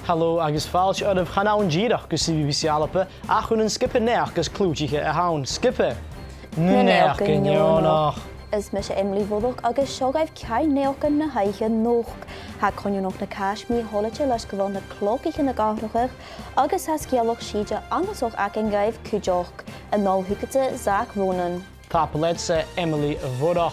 Hallo agus fáilte ormh chanán díireach go BBC Alpa a chun an skippe neach gus clúteige a hán skippe. Neach go neonach. Is me sé Emily Vodok agus seogaibh ceir neochan na haiche nóch. Ha conúnach na cáismí holaite leis go bhfuil na clóciche na gáthracha agus has cealach siide angasoch ac an gaibh cúideach a nóhuicate Zach Ronan. Tápaléidse Emily Vodok.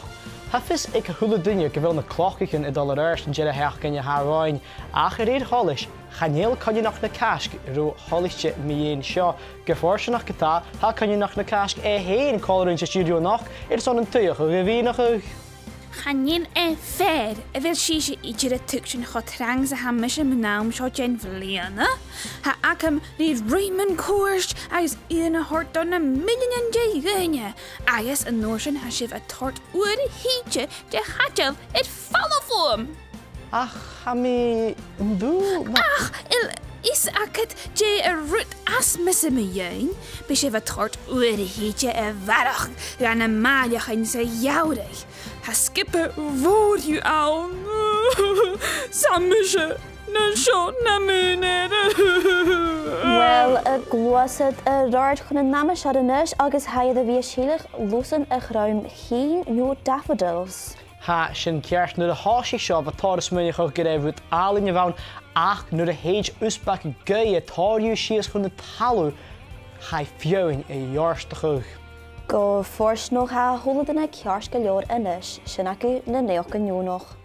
Hafis ag a thula duine go bhfuil na clócichan i dul airt an deire heach gan háráin ach a réad hális chanéal conúnach na casc ro háliiste míon seo go fórsanach gotá ha conúnach na casc héin cáirún sa stúdio nach ar son an tuach a bhí nach Chanin fair a bhfuil si idir a tusin chu trangs a hamis a mnám seo gen bhléana. Ha acham ní Raymond cuairt agus iad na hort don na million déine. Agus an nósin ha sibh a tart uair a híte de chateal it fallafóm. Ach, ha mi dú... Ach, is acad dé a rut as mis me dhéin, be sibh a tart uair a híte a bharach gan na máileach in sa jourig. Ha skippe woord u aan. Samise, na seo na múnere. Well, a glosad a ráid chun an nama seadanais agus haiad a bhí sílach lúsan a chraim chin nó daffodils. Ha sin ceart nuair a háisí seo bh táras muine chu go raibh álinn a bhain ach nuair a héid úsbach gaí a táirú sios chun na talú ha fiúin i dhearsta chuch. Go fórs nó ha thula duna cears go leor inis sin acu na neoch an nónach.